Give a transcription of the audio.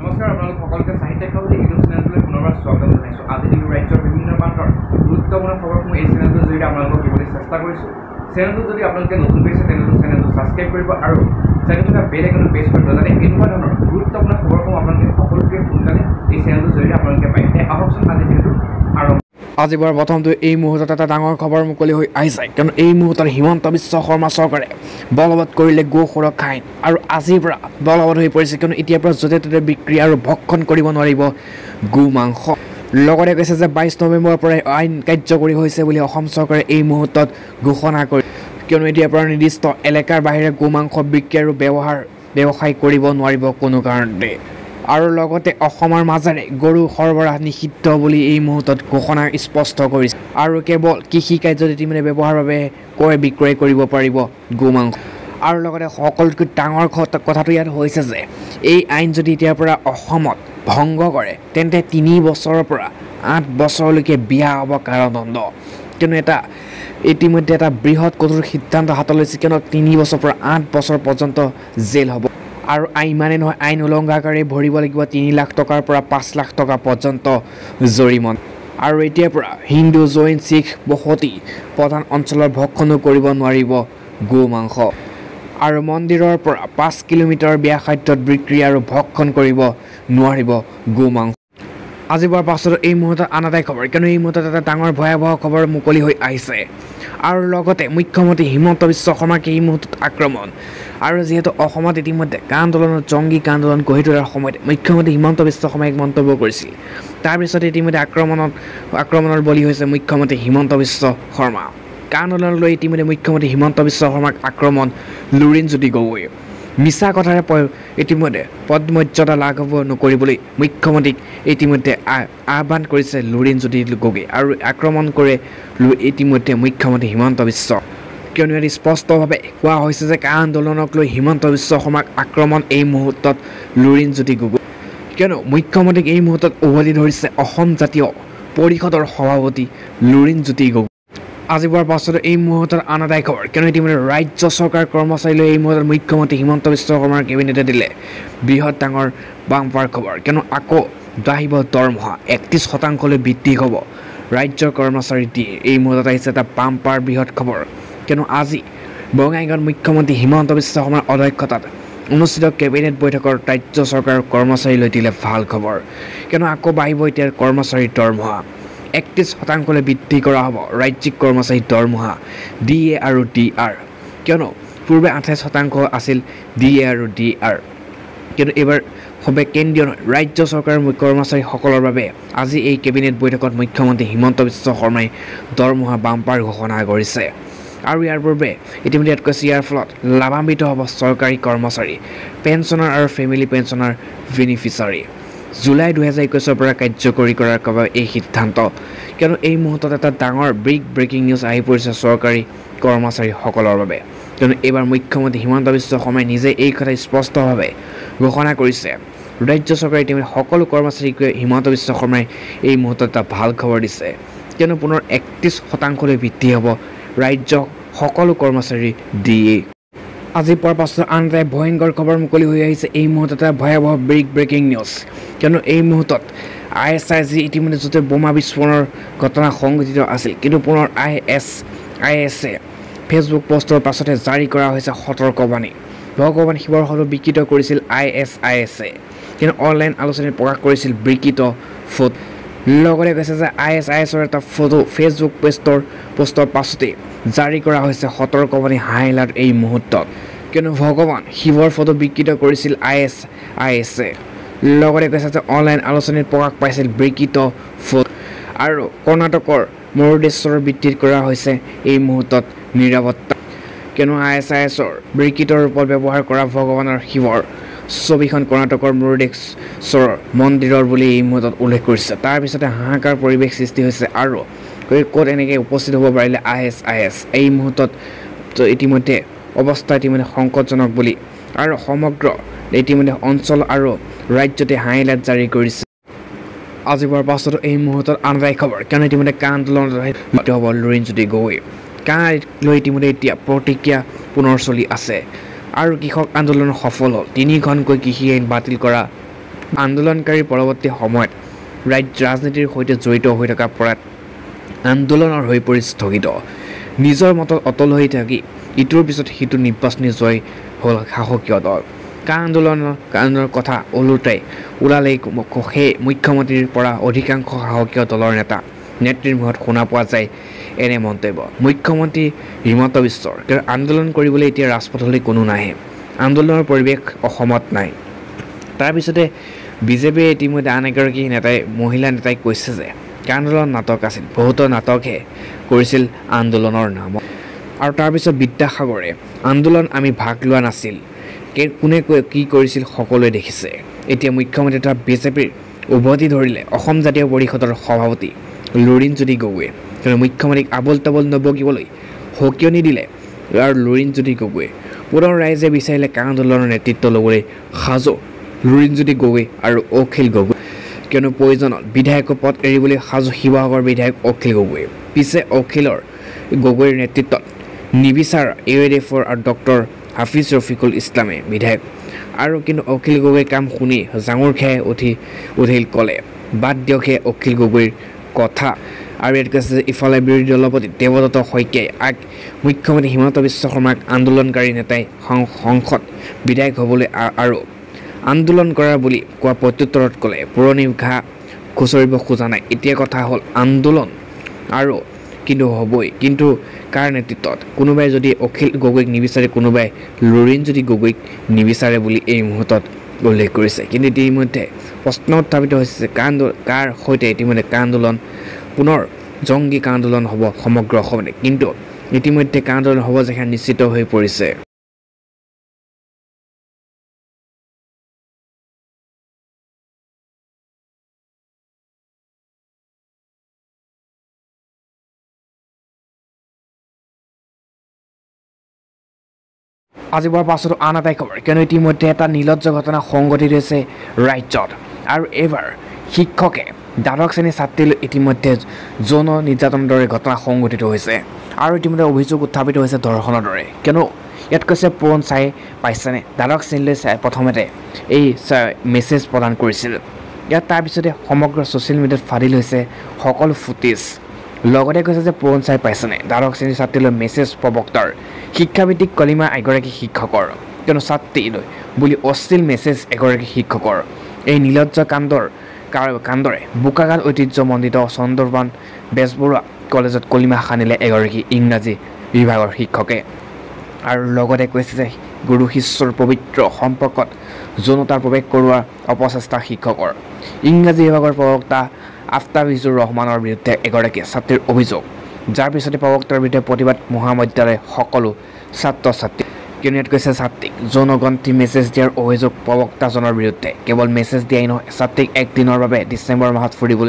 নমস্কাৰ আপোনালোক সকলোকে সাহিত্য কাকতী ইউটিউব চেনেললৈ পুনৰবাৰ স্বাগতম জনাইছোঁ। আজি দিনৰ ৰাজ্যৰ বিভিন্ন প্ৰান্তৰ গুৰুত্বপূৰ্ণ খবৰসমূহ এই চেনেলটোৰ জৰিয়তে আপোনালোকক দিবলৈ চেষ্টা কৰিছোঁ। চেনেলটো যদি আপোনালোকে নতুন পাইছে তেনেহ'লে চেনেলটো ছাবস্ক্ৰাইব কৰিব আৰু চেনেলটো বেল আইকনটো প্ৰেছ কৰিব যাতে এনেকুৱা ধৰণৰ গুৰুত্বপূৰ্ণ খবৰসমূহ আপোনালোকে সকলোতকৈ সোনকালে এই চেনেলটোৰ জৰিয়তে আপোনালোকে পায়। আহকচোন আজি দিনটো আৰম্ভ। আজি বাৰ প্ৰথমটো এই মুহূৰ্তত এটা ডাঙৰ খবৰ মুকলি হৈ আহিছে, কিয়নো এই মুহূৰ্তত হিমন্ত বিশ্ব শৰ্মা চৰকাৰে বলবৎ কৰিলে গো সুৰক্ষা আইন আৰু আজিৰ পৰা বলবৎ হৈ পৰিছে, কিয়নো এতিয়াৰ পৰা য'তে ত'তে বিক্ৰী আৰু ভক্ষণ কৰিব নোৱাৰিব গো মাংস। লগতে কৈছে যে 22 নৱেম্বৰৰ পৰাই আইন কাৰ্যকৰী হৈছে বুলি অসম চৰকাৰে এই মুহূৰ্তত ঘোষণা কৰি, কিয়নো এতিয়াৰ পৰা নিৰ্দিষ্ট এলেকাৰ বাহিৰে গো মাংস বিক্ৰী আৰু ব্যৱসায় কৰিব নোৱাৰিব কোনো কাৰণতে। আৰু লগতে অসমৰ মাজেৰে গৰু সৰবৰাহ নিষিদ্ধ বুলি এই মুহূৰ্তত ঘোষণা স্পষ্ট কৰিছে আৰু কেৱল কৃষি কাৰ্যত ইতিমধ্যে ব্যৱহাৰৰ বাবে বিক্ৰয় কৰিব পাৰিব গো মাংস। আৰু লগতে সকলোতকৈ ডাঙৰ কথাটো ইয়াত হৈছে যে এই আইন যদি এতিয়াৰ পৰা অসমত ভংগ কৰে তেন্তে 3 বছৰৰ পৰা 8 বছৰলৈকে বিয়া হ'ব কাৰাদণ্ড, কিয়নো ইতিমধ্যে এটা বৃহৎ কঠোৰ সিদ্ধান্ত হাতত লৈছে, কিয়নো 3 বছৰৰ পৰা 8 বছৰ পৰ্যন্ত জেল হ'ব। আৰু ইমানেই নহয়, আইন উলংঘাকাৰী ভৰিব লাগিব 3 লাখ টকাৰ পৰা 5 লাখ টকা পৰ্যন্ত জৰিমনা। আৰু এতিয়াৰ পৰা হিন্দু, জৈন, শিখ বসতি প্ৰধান অঞ্চলৰ ভক্ষণো কৰিব নোৱাৰিব গো মাংস। আৰু মন্দিৰৰ পৰা 5 কিলোমিটাৰ ব্যাসাৰ্ধত বিক্ৰী আৰু ভক্ষণ কৰিব নোৱাৰিব গো মাংস। আজি বাৰ পাছত এই মুহূৰ্তত আন এটাই খবৰ, কিয়নো এই মুহূৰ্তত এটা ডাঙৰ ভয়াৱহ খবৰ মুকলি হৈ আহিছে। আৰু লগতে মুখ্যমন্ত্ৰী হিমন্ত বিশ্ব শৰ্মাকে এই মুহূৰ্তত আক্ৰমণ। আৰু যিহেতু অসমত ইতিমধ্যে আন্দোলনত জংগী আন্দোলন গঢ়ি তোলাৰ সময়ত মুখ্যমন্ত্ৰী হিমন্ত বিশ্ব শৰ্মাই এক মন্তব্য কৰিছিল, তাৰপিছতে ইতিমধ্যে আক্ৰমণৰ বলি হৈছে মুখ্যমন্ত্ৰী হিমন্ত বিশ্ব শৰ্মা। আন্দোলনক লৈ ইতিমধ্যে মুখ্যমন্ত্ৰী হিমন্ত বিশ্ব শৰ্মাক আক্ৰমণ লুৰিণজ্যোতি গগৈ। মিছা কথাৰে ইতিমধ্যে পদমৰ্যাদা লাভ নকৰিবলৈ মুখ্যমন্ত্ৰীক ইতিমধ্যে আহ্বান কৰিছে লুৰিণজ্যোতি গগৈ আৰু আক্ৰমণ কৰে ইতিমধ্যে মুখ্যমন্ত্ৰী হিমন্ত বিশ্ব, কিয়নো ইয়াত স্পষ্টভাৱে কোৱা হৈছে যে আন্দোলনক লৈ হিমন্ত বিশ্ব শৰ্মাক আক্ৰমণ এই মুহূৰ্তত লুৰিণজ্যোতি গগৈ, কিয়নো মুখ্যমন্ত্ৰীক এই মুহূৰ্তত উভতি ধৰিছে অসম জাতীয় পৰিষদৰ সভাপতি লুৰিণজ্যোতি গগৈ। আজি বাৰ পাছত এই মুহূৰ্তত আন এটাই খবৰ, কিয়নো ইতিমধ্যে ৰাজ্য চৰকাৰ কৰ্মচাৰীলৈ এই মুহূৰ্তত মুখ্যমন্ত্ৰী হিমন্ত বিশ্ব শৰ্মাৰ কেবিনেটে দিলে বৃহৎ ডাঙৰ বাম্পাৰ খবৰ, কিয়নো আকৌ বাঢ়িব দৰমহা 31% বৃদ্ধি হ'ব ৰাজ্যৰ কৰ্মচাৰী দিয়ে। এই মুহূৰ্তত আহিছে এটা বাম্পাৰ বৃহৎ খবৰ, কিয়নো আজি বঙাইগাঁৱত মুখ্যমন্ত্ৰী হিমন্ত বিশ্ব শৰ্মাৰ অধ্যক্ষতাত অনুষ্ঠিত কেবিনেট বৈঠকৰ ৰাজ্য চৰকাৰৰ কৰ্মচাৰীলৈ দিলে ভাল খবৰ, কিয়নো আকৌ বাঢ়িব এতিয়া কৰ্মচাৰীৰ দৰমহা 31% বৃদ্ধি কৰা হ'ব ৰাজ্যিক কৰ্মচাৰীৰ দৰমহা DA আৰু DR, কিয়নো পূৰ্বে 28% আছিল DA আৰু DR, কিয়নো এইবাৰ সবে কেন্দ্ৰীয় ৰাজ্য চৰকাৰৰ কৰ্মচাৰীসকলৰ বাবে আজি এই কেবিনেট বৈঠকত মুখ্যমন্ত্ৰী হিমন্ত বিশ্ব শৰ্মাই দৰমহা বাম্পাৰ ঘোষণা কৰিছে। আৰু ইয়াৰ পূৰ্বে ইতিমধ্যে ইয়াত কৈছে ইয়াৰ ফলত লাভান্বিত হ'ব চৰকাৰী কৰ্মচাৰী, পেঞ্চনাৰ আৰু ফেমিলি পেঞ্চনাৰ বেনিফিচাৰী। জুলাই 2021 পৰা কাৰ্যকৰী কৰাৰ বাবে এই সিদ্ধান্ত, কিয়নো এই মুহূৰ্তত এটা ডাঙৰ ব্ৰেকিং নিউজ আহি পৰিছে চৰকাৰী কৰ্মচাৰীসকলৰ বাবে, কিয়নো এইবাৰ মুখ্যমন্ত্ৰী হিমন্ত বিশ্ব শৰ্মাই নিজে এই কথা স্পষ্টভাৱে ঘোষণা কৰিছে। ৰাজ্য চৰকাৰে ইতিমধ্যে সকলো কৰ্মচাৰীক হিমন্ত বিশ্ব শৰ্মাই এই মুহূৰ্তত এটা ভাল খবৰ দিছে, কিয়নো পুনৰ 31% বৃদ্ধি হ'ব ৰাজ্যৰ সকলো কৰ্মচাৰী DA। আজি পোৱাৰ পাছত আন এটা ভয়ংকৰ খবৰ মুকলি হৈ আহিছে, এই মুহূৰ্তত এটা ভয়াৱহ ব্ৰেকিং নিউজ, কিয়নো এই মুহূৰ্তত ISIS ইতিমধ্যে য'তে বোমা বিস্ফোৰণৰ ঘটনা সংঘটিত আছিল, কিন্তু পুনৰ ISIS ফেচবুক পোষ্টৰ পাছতে জাৰি কৰা হৈছে সতৰ্কবাণী। ভগৱান শিৱৰ ফটো বিকৃত কৰিছিল ISIS, কিন্তু অনলাইন আলোচনীত প্ৰকাশ কৰিছিল বিকৃত ফটো। লগতে কৈছে যে ISISৰ এটা ফটো ফেচবুক পোষ্টৰ পাছতে জাৰি কৰা হৈছে সতৰ্কবাণী হাই এলাৰ্ট এই মুহূৰ্তত, কিয়নো ভগৱান শিৱৰ ফটো বিকৃত কৰিছিল ISIS। লগতে কৈছে যে অনলাইন আলোচনীত প্ৰকাশ পাইছিল বিকৃত ফটো। আৰু কৰ্ণাটকৰ মুৰুডেশ্বৰ বৃদ্ধি কৰা হৈছে এই মুহূৰ্তত নিৰাপত্তা, কিয়নো ISISৰ বিকৃত ৰূপত ব্যৱহাৰ কৰা ভগৱানৰ শিৱৰ ছবিখন কৰ্ণাটকৰ মুৰুডেশ্বৰ মন্দিৰৰ বুলি এই মুহূৰ্তত উল্লেখ কৰিছে। তাৰপিছতে হাহাকাৰ পৰিৱেশ সৃষ্টি হৈছে আৰু ক'ত এনেকৈ উপস্থিত হ'ব পাৰিলে ISIS। এই মুহূৰ্তত ইতিমধ্যে অৱস্থা সংকটজনক বুলি আৰু সমগ্ৰ ইতিমধ্যে অঞ্চল আৰু ৰাজ্যতে হাই এলাৰ্ট জাৰি কৰিছে। আজি বাৰ পাছতো এই মুহূৰ্তত আন এটাই খবৰ, কিয়নো ইতিমধ্যে আন্দোলনত হ'ব লুৰিণজ্যোতি গগৈ। লৈ ইতিমধ্যে এতিয়া প্ৰতিক্ৰিয়া পুনৰ চলি আছে আৰু কৃষক আন্দোলন সফল হ'ল। 3খনকৈ কৃষি আইন বাতিল কৰা আন্দোলনকাৰী পৰৱৰ্তী সময়ত ৰাজনীতিৰ সৈতে জড়িত হৈ থকা পৰাত আন্দোলনৰ হৈ পৰি স্থগিত নিজৰ মতত অটল হৈ থাকি ইটোৰ পিছত সিটো নিৰ্বাচনী জয় হ'ল শাসকীয় দল আন্দোলনৰ কথা ওলালেই সেই মুখ্যমন্ত্ৰীৰ পৰা অধিকাংশ শাসকীয় দলৰ নেত্ৰীৰ মুখত শুনা পোৱা যায় এনে মন্তব্য মুখ্যমন্ত্ৰী হিমন্ত বিশ্বৰ আন্দোলন কৰিবলৈ এতিয়া ৰাজপথলৈ কোনো নাহে আন্দোলনৰ পৰিৱেশ অসমত নাই তাৰপিছতে বিজেপিয়ে ইতিমধ্যে আন এগৰাকী মহিলা নেতাই কৈছে যে আন্দোলন নাটক আছিল বহুতো নাটকহে কৰিছিল আন্দোলনৰ নামত আৰু তাৰপিছত বিদ্যাসাগৰে আন্দোলন আমি ভাগ লোৱা নাছিল কোনে কি কৰিছিল সকলোৱে দেখিছে এতিয়া মুখ্যমন্ত্ৰী তথা বিজেপিৰ উভতি ধৰিলে অসম জাতীয় পৰিষদৰ সভাপতি লুৰিণজ্যোতি গগৈয়ে মুখ্যমন্ত্ৰীক আবল তাবল নবকিবলৈ সকিয়নি দিলে আৰু লুৰিণজ্যোতি গগৈয়ে পুনৰ ৰাইজে বিচাৰিলে আন্দোলনৰ নেতৃত্ব ল'বলৈ সাজু লুৰিণজ্যোতি গগৈ আৰু অখিল গগৈ কিয়নো প্ৰয়োজনত বিধায়কৰ পদ এৰিবলৈ সাজু শিৱসাগৰ বিধায়ক অখিল গগৈ পিছে অখিলৰ গগৈৰ নেতৃত্বত নিবিচাৰ AUDF আৰু ডক্টৰ হাফিজ ৰফিকুল ইছলামে বিধায়ক আৰু কিন্তু অখিল গগৈৰ কাম শুনি জাঙুৰ খাই উঠিল ক'লে বাদ দিয়কহে অখিল গগৈৰ কথা আৰু ইয়াত কৈছে যে ইফালে বিৰোধী দলপতি দেৱদত্ত শইকীয়াই মুখ্যমন্ত্ৰী হিমন্ত বিশ্ব শৰ্মাক আন্দোলনকাৰী নেতাই সংসদ বিধায়ক হ'বলৈ আৰু আন্দোলন কৰা বুলি কোৱা প্ৰত্যুত্তৰত ক'লে পুৰণি ঘাঁ খুচৰিব খোজা নাই এতিয়া কথা হ'ল আন্দোলন আৰু কিন্তু হ'বই কিন্তু কাৰ নেতৃত্বত কোনোবাই যদি অখিল গগৈক নিবিচাৰে কোনোবাই লুৰিণজ্যোতি গগৈক নিবিচাৰে বুলি এই মুহূৰ্তত উল্লেখ কৰিছে কিন্তু ইতিমধ্যে প্ৰশ্ন উত্থাপিত হৈছে কাৰ সৈতে ইতিমধ্যে আন্দোলন পুনৰ জংগী আন্দোলন হ'ব সমগ্ৰ অসমতে কিন্তু ইতিমধ্যে আন্দোলন হ'ব যেন নিশ্চিত হৈ পৰিছে আজিবৰ পাছতো আন এটাই খবৰ কিয়নো ইতিমধ্যে এটা নিলজ্জ ঘটনা সংঘটিত হৈছে ৰাজ্যত আৰু এইবাৰ শিক্ষকে দ্বাদশ শ্ৰেণীৰ ছাত্ৰীলৈ ইতিমধ্যে যৌন নিৰ্যাতনৰ দৰে ঘটনা সংঘটিত হৈছে আৰু ইতিমধ্যে অভিযোগ উত্থাপিত হৈছে ধৰ্ষণৰ দৰে কিয়নো ইয়াত কৈছে পুৰণ চাই পাইছেনে দ্বাদশ শ্ৰেণীলৈ প্ৰথমতে এই মেছেজ প্ৰদান কৰিছিল ইয়াত তাৰপিছতে সমগ্ৰ ছ'চিয়েল মিডিয়াত ফাদিল হৈছে সকলো ফুটেজ লগতে কৈছে যে পুৰণ চাই পাইছেনে দ্বাদশ শ্ৰেণীৰ ছাত্ৰীলৈ মেছেজ প্ৰবক্তাৰ শিক্ষাভিত্তিক কলিমা এগৰাকী শিক্ষকৰ কিয়নো ছাত্ৰীলৈ বুলি অশ্লীল মেছেজ এগৰাকী শিক্ষকৰ এই নিলজ্জ কাণ্ডৰে বোকাখাত ঐতিহ্যমণ্ডিত চন্দ্ৰবান বেজবৰুৱা কলেজত কলিমা সানিলে এগৰাকী ইংৰাজী বিভাগৰ শিক্ষকে আৰু লগতে কৈছে যে গুৰু শিষ্যৰ পবিত্ৰ সম্পৰ্কত যৌনতাৰ প্ৰৱেশ কৰোৱাৰ অপচেষ্টা শিক্ষকৰ ইংৰাজী বিভাগৰ প্ৰবক্তা আফতাবিজুৰ ৰহমানৰ বিৰুদ্ধে এগৰাকী ছাত্ৰীৰ অভিযোগ যাৰ পিছতে প্ৰবক্তাৰ বিৰুদ্ধে প্ৰতিবাদ মহাবিদ্যালয়ৰ সকলো ছাত্ৰ ছাত্ৰী কিয়নো ইয়াত কৈছে ছাত্ৰীক যৌনগ্ৰন্থি মেছেজ দিয়াৰ অভিযোগ প্ৰবক্তাজনৰ বিৰুদ্ধে কেৱল মেছেজ দিয়াই নহয় ছাত্ৰীক একদিনৰ বাবে ডিচেম্বৰ মাহত ফুৰিবলৈ